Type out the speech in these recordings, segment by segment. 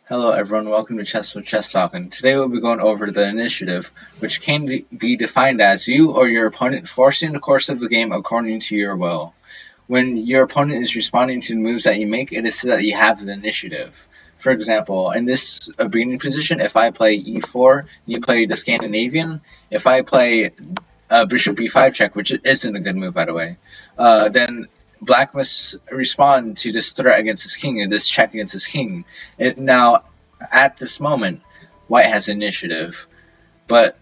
Hello everyone, welcome to Chess with ChessFalcon. Today we'll be going over the initiative, which can be defined as you or your opponent forcing the course of the game according to your will. When your opponent is responding to the moves that you make, it is so that you have the initiative. For example, in this beginning position, if I play e4, you play the Scandinavian. If I play bishop b5 check, which isn't a good move by the way, then Black must respond to this threat against his king, and this check against his king. Now, at this moment, White has initiative, but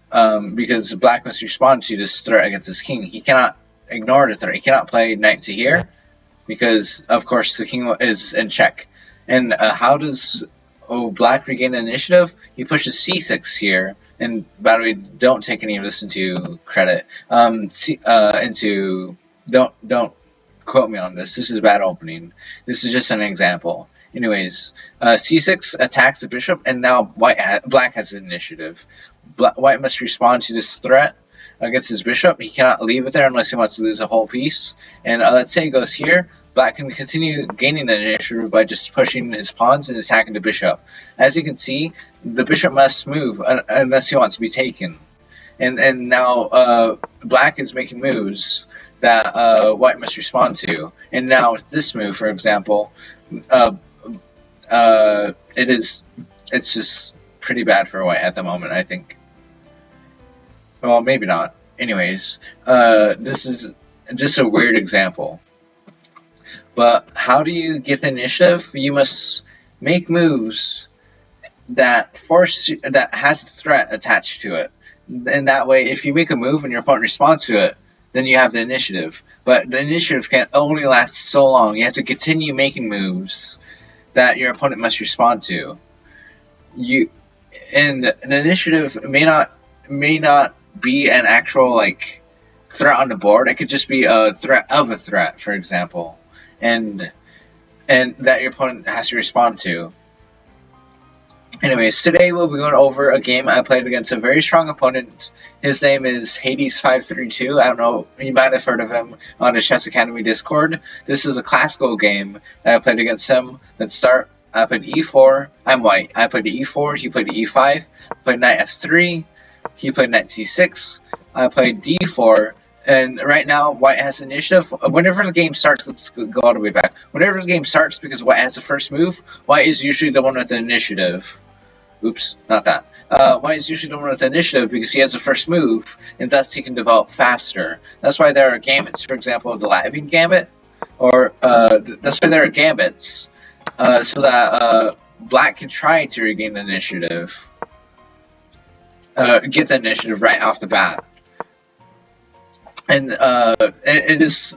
because Black must respond to this threat against his king, he cannot ignore the threat. He cannot play knight to here, because of course the king is in check. And how does Black regain the initiative? He pushes c6 here, and by the way, don't take any of this into credit. Don't quote me on this. This is a bad opening. This is just an example. Anyways, c6 attacks the bishop, and now Black has the initiative. White must respond to this threat against his bishop. He cannot leave it there unless he wants to lose a whole piece. And let's say he goes here. Black can continue gaining the initiative by just pushing his pawns and attacking the bishop. As you can see, the bishop must move unless he wants to be taken. And now Black is making moves that White must respond to. And now with this move, for example, it's just pretty bad for White at the moment, I think. Well, maybe not. Anyways, this is just a weird example. But how do you get the initiative? You must make moves that has a threat attached to it. And that way, if you make a move and your opponent responds to it, then you have the initiative. But the initiative can only last so long. You have to continue making moves that your opponent must respond to. And the initiative may not be an actual threat on the board. It could just be a threat of a threat, for example, and that your opponent has to respond to. Anyways, today we'll be going over a game I played against a very strong opponent. His name is Hades532. I don't know, you might have heard of him on the Chess Academy Discord. This is a classical game that I played against him. Let's start. I played e4. I'm White. I played the e4. He played the e5. I played knight f3. He played knight c6. I played d4. And right now, White has initiative. Whenever the game starts, let's go all the way back. Whenever the game starts, because White has the first move, White is usually the one with the initiative. Oops, not that. White is usually the one with the initiative because he has the first move, and thus he can develop faster. That's why there are gambits, for example, the Latvian gambit, or that's why there are gambits, so that Black can try to regain the initiative, get the initiative right off the bat. And it is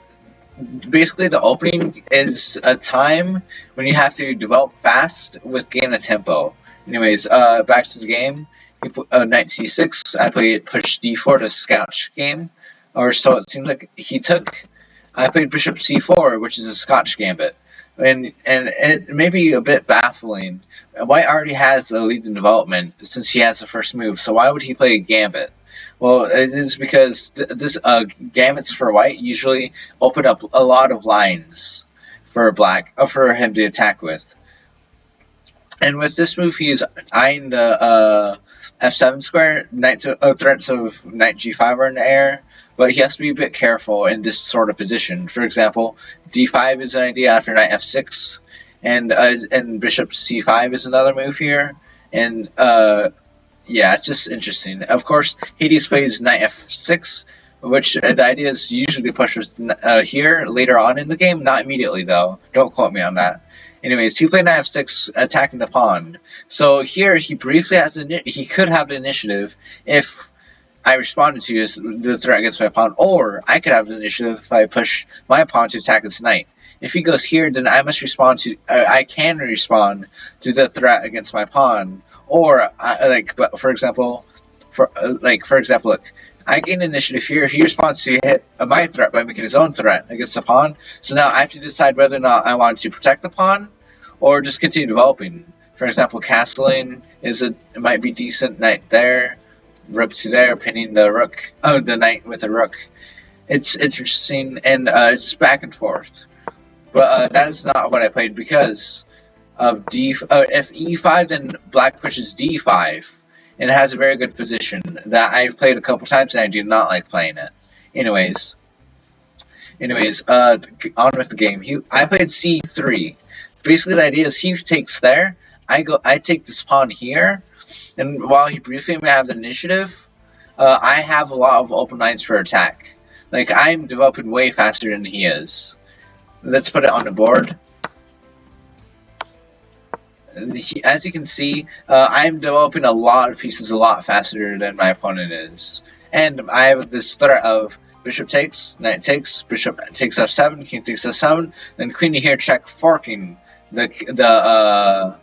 basically the opening is a time when you have to develop fast with gain a tempo. Anyways, back to the game. He put knight c6. I played push d4 to Scotch game, or so it seems like he took. I played bishop c4, which is a Scotch gambit, and it may be a bit baffling. White already has a lead in development since he has the first move, so why would he play a gambit? Well, it is because gambits for White usually open up a lot of lines for Black, for him to attack with. And with this move, he is eyeing the f7 square. Threats of knight g5 are in the air, but he has to be a bit careful in this sort of position. For example, d5 is an idea after knight f6, and bishop c5 is another move here. And yeah, it's just interesting. Of course, Hades plays knight f6, which the idea is usually pushes here later on in the game, not immediately though. Don't quote me on that. Anyways, he played knight f6, attacking the pawn. So here he briefly has he could have the initiative if I responded to the threat against my pawn, or I could have the initiative if I push my pawn to attack his knight. If he goes here, then I must respond to. I can respond to the threat against my pawn, or but for example, look. I gain initiative here. He responds to hit my threat by making his own threat against the pawn. So now I have to decide whether or not I want to protect the pawn or just continue developing. For example, castling it might be decent. Knight there, rook to there, pinning the rook. Oh, the knight with the rook. It's interesting, and it's back and forth. But that is not what I played because of if e5, then black pushes d5, and it has a very good position that I've played a couple times, and I do not like playing it. Anyways, on with the game. I played c3. Basically, the idea is he takes there. I take this pawn here, and while he briefly may have the initiative, I have a lot of open lines for attack. Like, I'm developing way faster than he is. Let's put it on the board. As you can see, I'm developing a lot of pieces a lot faster than my opponent is. And I have this threat of bishop takes, knight takes, bishop takes f7, king takes f7, then queen to here check, forking the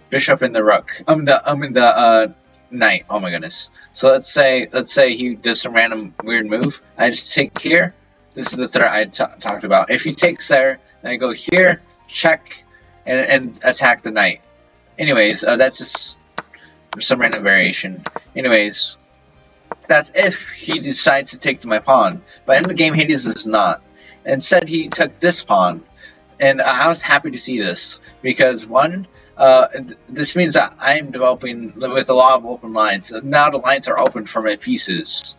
bishop and the rook. The knight. Oh my goodness. So let's say he does some random weird move. I just take here. This is the threat I talked about. If he takes there, then I go here, check, and attack the knight. Anyways, that's just some random variation. Anyways, that's if he decides to take my pawn. But in the game, Hades does not. Instead, he took this pawn. And I was happy to see this. Because, one, this means that I'm developing with a lot of open lines. Now the lines are open for my pieces.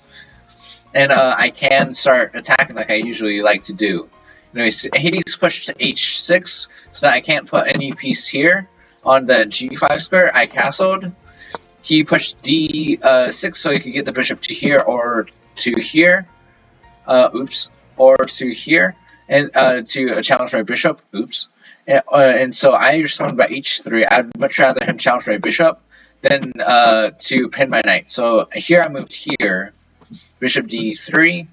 And I can start attacking like I usually like to do. Anyways, Hades pushed to h6, so that I can't put any piece here. On the g5 square, I castled. He pushed d6 so he could get the bishop to here or to here. Or to here. And to challenge my bishop. And so I responded by h3. I'd much rather him challenge my bishop than to pin my knight. So here I moved here. Bishop d3.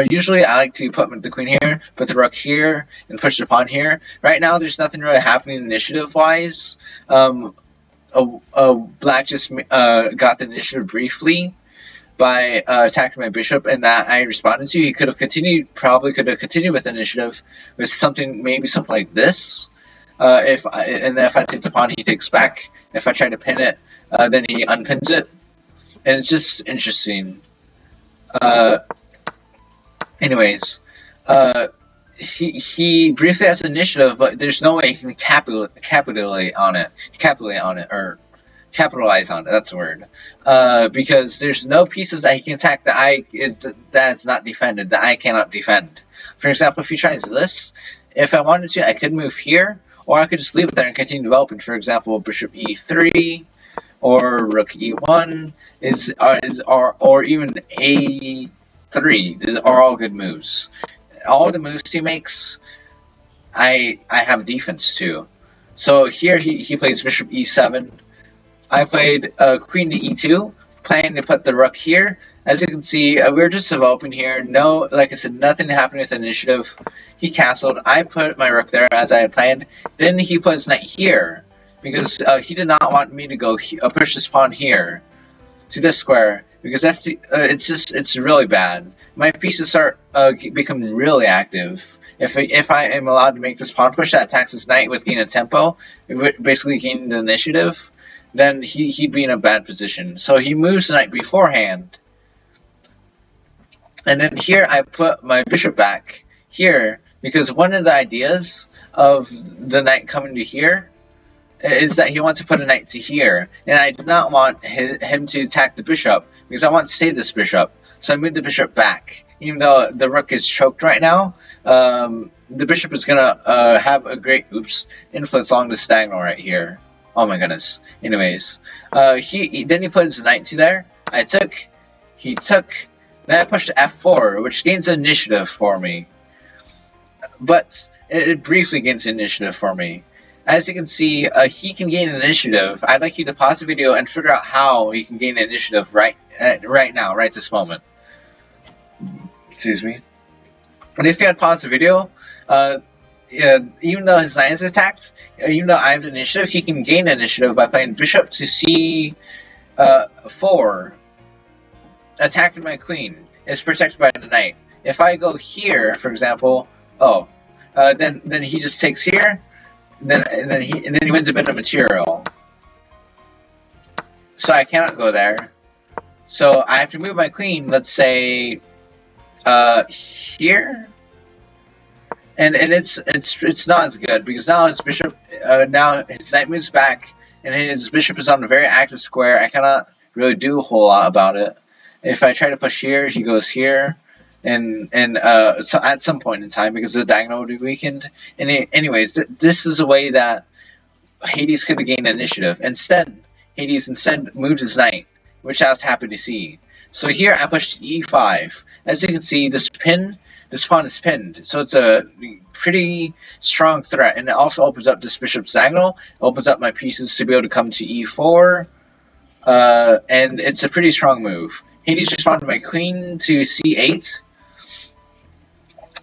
Usually I like to put the queen here, put the rook here, and push the pawn here. Right now there's nothing really happening initiative-wise. Black just got the initiative briefly by attacking my bishop, and that I responded to. He could have continued, probably could have continued with initiative with something, maybe something like this. If I take the pawn, he takes back. If I try to pin it, then he unpins it. And it's just interesting. Anyways, he briefly has initiative, but there's no way he can capitalize on it. That's the word. Because there's no pieces that he can attack that is not defended, that I cannot defend. For example, if he tries this, if I wanted to, I could move here, or I could just leave it there and continue developing. For example, bishop e3, or rook e1, or even a3. These are all good moves. All the moves he makes, I have defense to. So here he plays bishop e7. I played queen to e2, planning to put the rook here. As you can see, we're just developing here. No, like I said, nothing happened with initiative. He castled. I put my rook there as I had planned. Then he put his knight here because he did not want me to go push this pawn here to this square. Because it's really bad. My pieces start becoming really active. If I am allowed to make this pawn push that attacks this knight with gain of tempo, basically gaining the initiative, then he'd be in a bad position. So he moves the knight beforehand. And then here I put my bishop back here, because one of the ideas of the knight coming to here is that he wants to put a knight to here, and I do not want him to attack the bishop, because I want to save this bishop. So I moved the bishop back. Even though the rook is choked right now, the bishop is going to have a great influence along this diagonal right here. Oh my goodness. Anyways, then he put his knight to there. I took, he took, then I pushed to f4, which gains initiative for me. But it briefly gains initiative for me. As you can see, he can gain initiative. I'd like you to pause the video and figure out how he can gain initiative right now, right this moment. Excuse me. And if you had paused the video, even though his knight is attacked, even though I have initiative, he can gain initiative by playing bishop to c4. Attacking my queen is protected by the knight. If I go here, for example, then he just takes here. Then he wins a bit of material. So I cannot go there. So I have to move my queen, let's say, here. and it's not as good because now his bishop now his knight moves back and his bishop is on a very active square. I cannot really do a whole lot about it. If I try to push here, he goes here, and so at some point in time because the diagonal will be weakened. Anyways, this is a way that Hades could have gained initiative. Hades moved his knight, which I was happy to see. So here I pushed e5. As you can see, this pawn is pinned, so it's a pretty strong threat, and it also opens up this bishop's diagonal. It opens up my pieces to be able to come to e4, and it's a pretty strong move. Hades responded my queen to c8,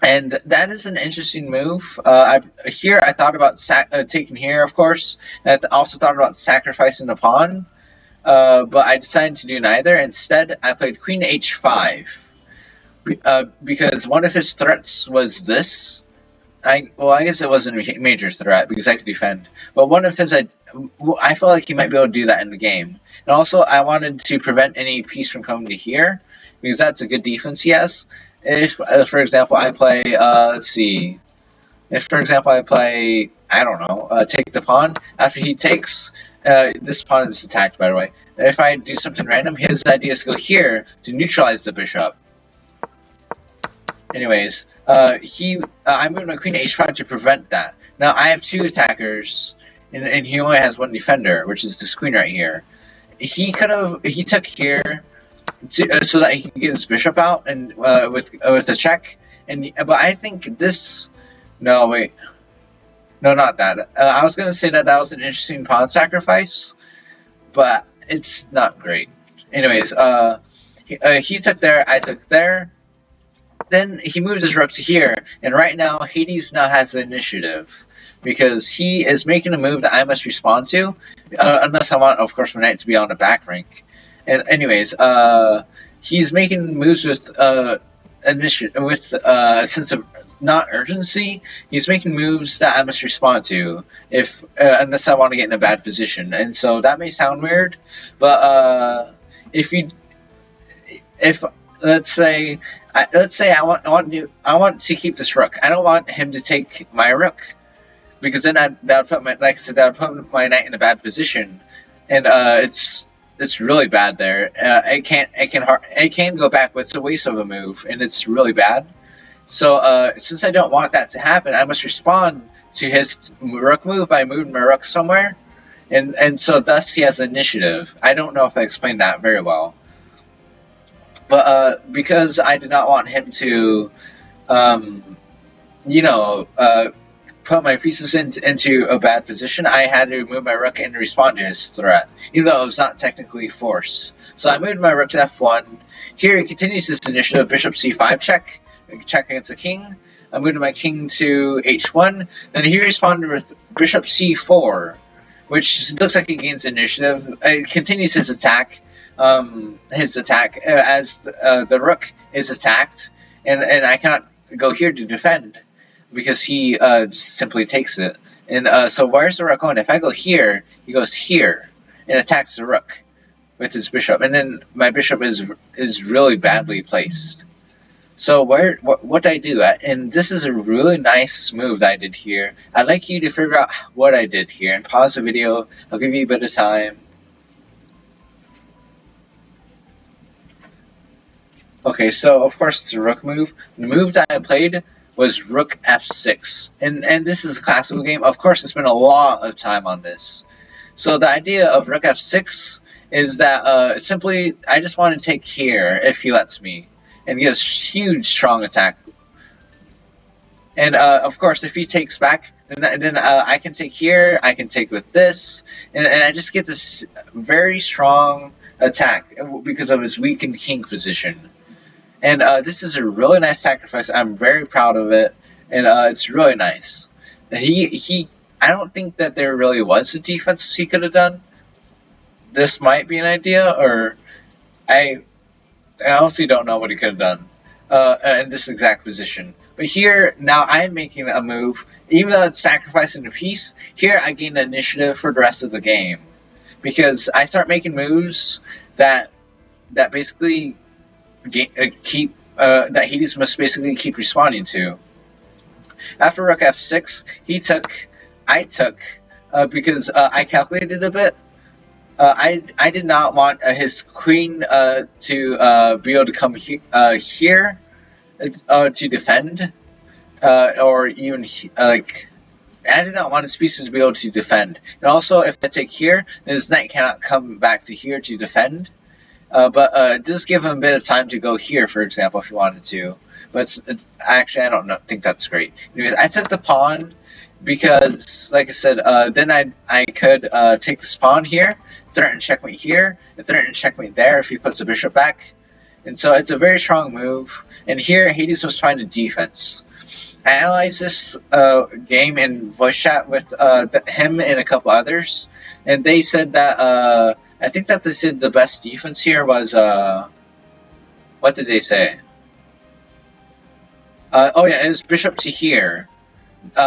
and that is an interesting move. Here I thought about taking here, of course, and I also thought about sacrificing a pawn, but I decided to do neither. Instead, I played queen h5. Because one of his threats was this. I guess it wasn't a major threat because I could defend. But one of his, I felt like he might be able to do that in the game. And also, I wanted to prevent any piece from coming to here because that's a good defense he has. If, for example, I play, let's see. If, for example, I play, I don't know, take the pawn. After he takes, this pawn is attacked, by the way. If I do something random, his idea is to go here to neutralize the bishop. Anyways, I moved my queen to h5 to prevent that. Now I have two attackers, and he only has one defender, which is this queen right here. He took here so that he could get his bishop out and with a check. But I think this, no wait, no, not that. I was gonna say that was an interesting pawn sacrifice, but it's not great. Anyways, he took there, I took there. Then he moved his rook to here, and right now Hades now has the initiative because he is making a move that I must respond to, unless I want, of course, my knight to be on the back rank. And anyways, he's making moves with initiative, with a sense of not urgency. He's making moves that I must respond to if unless I want to get in a bad position. And so that may sound weird, but if let's say I want to keep this rook. I don't want him to take my rook because then that would put that would put my knight in a bad position, and it's really bad there. It can go back, but it's a waste of a move, and it's really bad. So since I don't want that to happen, I must respond to his rook move by moving my rook somewhere, and so thus he has initiative. I don't know if I explained that very well. But because I did not want him to, put my pieces into a bad position, I had to move my rook and respond to his threat, even though it was not technically forced. So I moved my rook to f1. Here he continues his initiative, bishop c5 check against the king. I moved my king to h1. Then he responded with bishop c4, which looks like he gains initiative. It continues his attack. As the rook is attacked, and I cannot go here to defend because he simply takes it. And so where's the rook going? If I go here, he goes here and attacks the rook with his bishop, and then my bishop is really badly placed. So what do I do? And this is a really nice move that I did here. I'd like you to figure out what I did here and pause the video. I'll give you a bit of time. Okay, so of course it's a rook move. The move that I played was rook f6. And this is a classical game. Of course, I spent a lot of time on this. So the idea of rook f6 is that simply I just want to take here if he lets me and get a huge strong attack. And of course, if he takes back, then I can take here, I can take with this, and I just get this very strong attack because of his weakened king position. And this is a really nice sacrifice. I'm very proud of it, and it's really nice. I don't think that there really was a defense he could have done. This might be an idea, or I honestly don't know what he could have done in this exact position. But here, now I'm making a move. Even though it's sacrificing a piece, here I gain the initiative for the rest of the game. Because I start making moves that basically that Hades must basically keep responding to. After rook f6, I took, because I calculated a bit. I did not want his queen to be able to come here to defend, or even like. I did not want his pieces to be able to defend. And also, if I take here, then his knight cannot come back to here to defend. But it does give him a bit of time to go here, for example, if he wanted to. But actually, I don't think that's great. Anyways, I took the pawn because, like I said, then I could take this pawn here, threaten checkmate here, and threaten checkmate there if he puts the bishop back. And so it's a very strong move. And here, Hades was trying to defense. I analyzed this game in voice chat with him and a couple others, and they said that I think that they said the best defense here was what did they say? Oh yeah, it was bishop to here,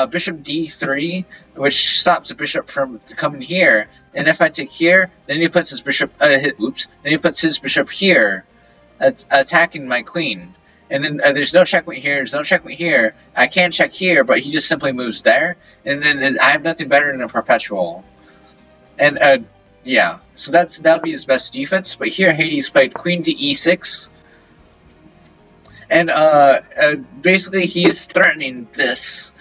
bishop d3, which stops the bishop from coming here. And if I take here, then he puts his bishop. Then he puts his bishop here, attacking my queen. And then there's no checkmate here, there's no checkmate here. I can check here, but he just simply moves there. And then I have nothing better than a perpetual. And yeah, so that'll be his best defense. But here Hades played queen to e6. And basically he's threatening this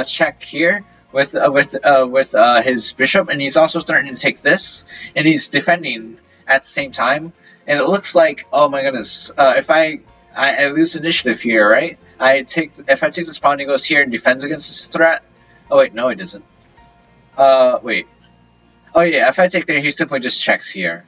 check here with his bishop, and he's also threatening to take this, and he's defending at the same time. And it looks like, oh my goodness, if I lose initiative here, right? If I take this pawn, he goes here and defends against this threat. Oh wait, no, he doesn't. Wait. Oh yeah, if I take there, he simply just checks here.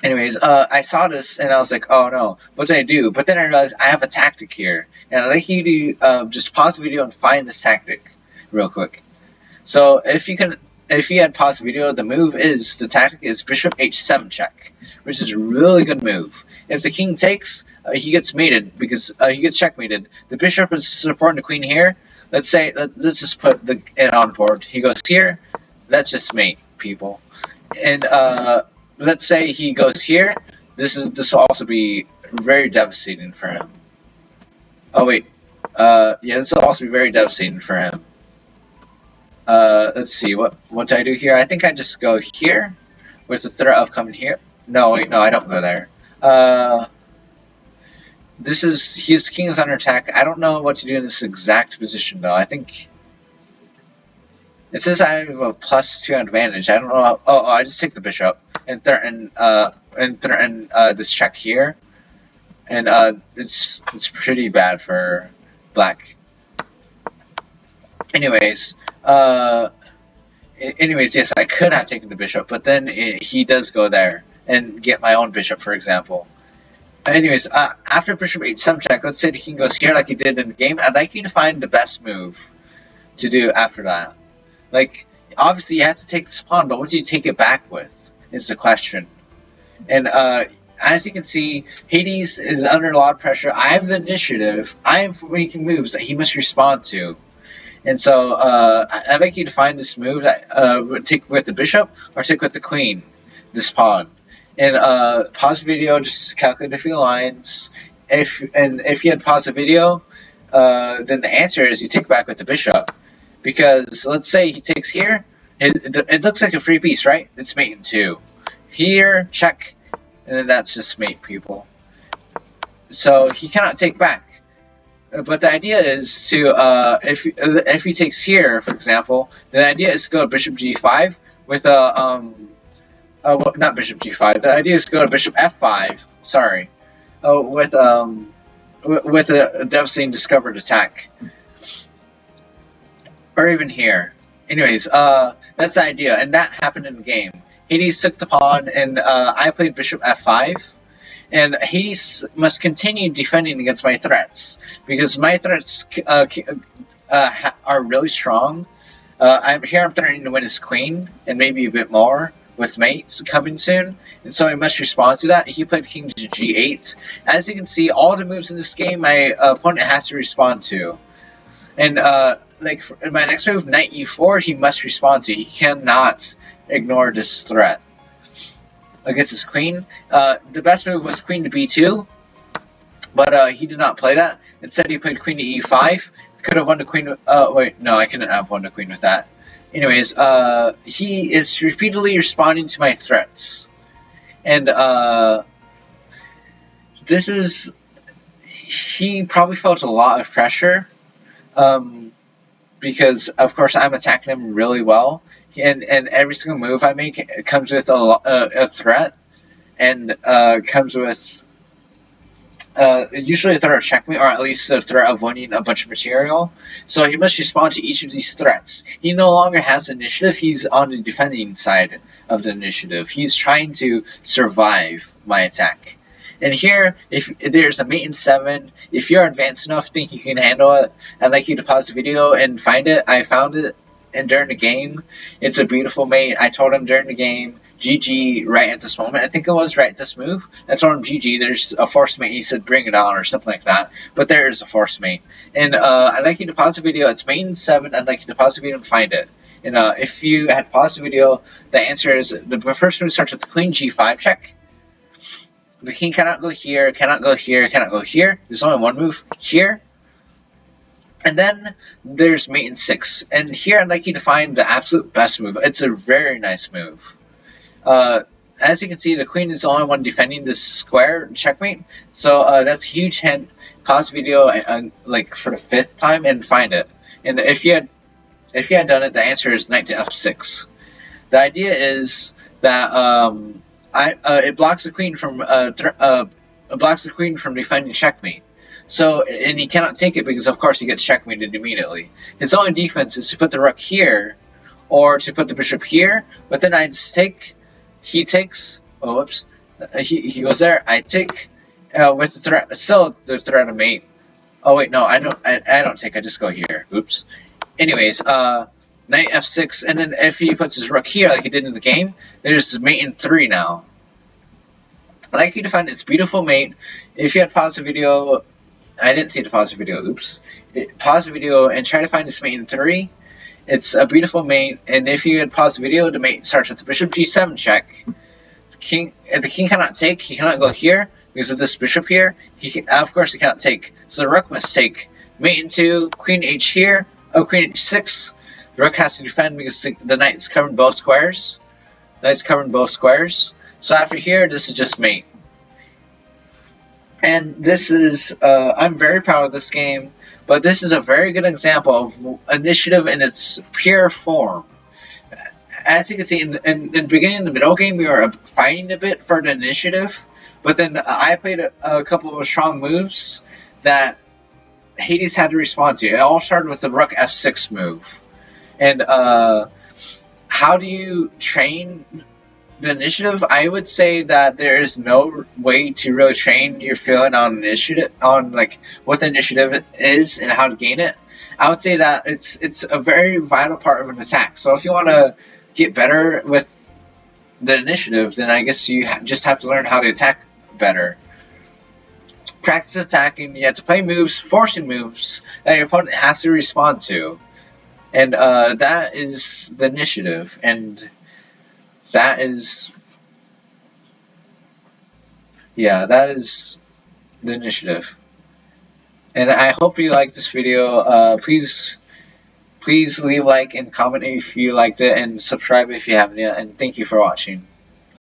Anyways, I saw this and I was like, oh no, what did I do? But then I realized I have a tactic here, and I'd like you to just pause the video and find this tactic real quick. So if you had paused the video, the tactic is bishop h7 check, which is a really good move. If the king takes, he gets mated because he gets checkmated. The bishop is supporting the queen here. Let's just put it on board. He goes here. That's just mate, people. And let's say he goes here. This will also be very devastating for him. Oh wait, yeah, this will also be very devastating for him. Let's see, what do I do here? I think I just go here with the threat of coming here. No, wait, no, I don't go there. His king is under attack. I don't know what to do in this exact position though. I think it says I have a +2 advantage. I don't know. Oh, I just take the bishop and threaten this check here, and it's pretty bad for black. Anyways, yes, I could have taken the bishop, but then he does go there and get my own bishop, for example. Anyways, after bishop h7 check, let's say the king goes here like he did in the game. I'd like you to find the best move to do after that. Like, obviously you have to take this pawn, but what do you take it back with is the question. And as you can see, Hades is under a lot of pressure. I have the initiative. I am making moves that he must respond to. And so I'd like you to find this move that take with the bishop or take with the queen, this pawn. And pause the video, just calculate a few lines. If you had paused the video, then the answer is you take back with the bishop. Because let's say he takes here, it looks like a free piece, right? It's mate in 2. Here, check, and then that's just mate, people. So he cannot take back. But the idea is to, if he takes here, for example, the idea is to go to bishop g5 with a, well, not bishop g5. The idea is to go to bishop f5. Sorry, with a devastating discovered attack, or even here. Anyways, that's the idea, and that happened in the game. Hades took the pawn, and I played bishop f5. And Hades must continue defending against my threats, because my threats are really strong. I'm threatening to win his queen, and maybe a bit more, with mates coming soon, and so I must respond to that. He played king to g8. As you can see, all the moves in this game my opponent has to respond to. And like in my next move, knight e4, he must respond to. He cannot ignore this threat against his queen. The best move was queen to b2, But he did not play that. Instead, he played queen to e5. Could have won the queen. Wait, no, I couldn't have won the queen with that. Anyways, he is repeatedly responding to my threats, and this is. He probably felt a lot of pressure, because of course I'm attacking him really well, and every single move I make comes with a threat, and comes with usually a threat of checkmate, or at least a threat of winning a bunch of material. So he must respond to each of these threats. He no longer has initiative, he's on the defending side of the initiative. He's trying to survive my attack. And here, if there's a mate in 7, if you're advanced enough, think you can handle it, I'd like you to pause the video and find it. I found it, and during the game, it's a beautiful mate. I told him during the game, GG right at this moment. I think it was right at this move. I told him GG, there's a force mate. He said bring it on or something like that. But there is a force mate. And I'd like you to pause the video. It's mate in 7. I'd like you to pause the video and find it. And if you had paused the video, the answer is the first move starts with the queen g5 check. The king cannot go here, cannot go here, cannot go here. There's only one move here. And then there's mate in 6. And here I'd like you to find the absolute best move. It's a very nice move. As you can see, the queen is the only one defending this square checkmate. So that's a huge hint. Pause the video like for the 5th time and find it. And if you had done it, the answer is knight to f6. The idea is that it blocks the queen from defending checkmate. So, and he cannot take it because of course he gets checkmated immediately. His only defense is to put the rook here, or to put the bishop here. But then I just take. He takes. Oh, whoops. He goes there. I take with the threat. Still the threat of mate. Oh wait, no, I don't take. I just go here. Oops. Anyways, knight f6, and then if he puts his rook here like he did in the game, there's mate in 3 now. I'd like you to find this beautiful mate. If you had paused the video, I didn't see the pause the video. Oops. Pause the video and try to find this mate in 3. It's a beautiful mate, and if you had paused the video, the mate starts with the bishop g7 check. The king cannot take. He cannot go here because of this bishop here. Of course, he cannot take. So the rook must take. Mate in 2, queen h here. Oh, queen h6. The rook has to defend because the knight's covering both squares. So after here, this is just mate. And this is, I'm very proud of this game, but this is a very good example of initiative in its pure form. As you can see, in the beginning of the middle game, we were fighting a bit for the initiative, but then I played a couple of strong moves that Hades had to respond to. It all started with the rook f6 move. And how do you train the initiative? I would say that there is no way to really train your feeling on initiative, on like what the initiative is and how to gain it. I would say that it's a very vital part of an attack. So if you want to get better with the initiative, then I guess you just have to learn how to attack better. Practice attacking. You have to play moves, forcing moves that your opponent has to respond to, and that is the initiative. And that is, yeah, that is the initiative. And I hope you liked this video. Please leave a like and comment if you liked it, and subscribe if you haven't yet. And thank you for watching.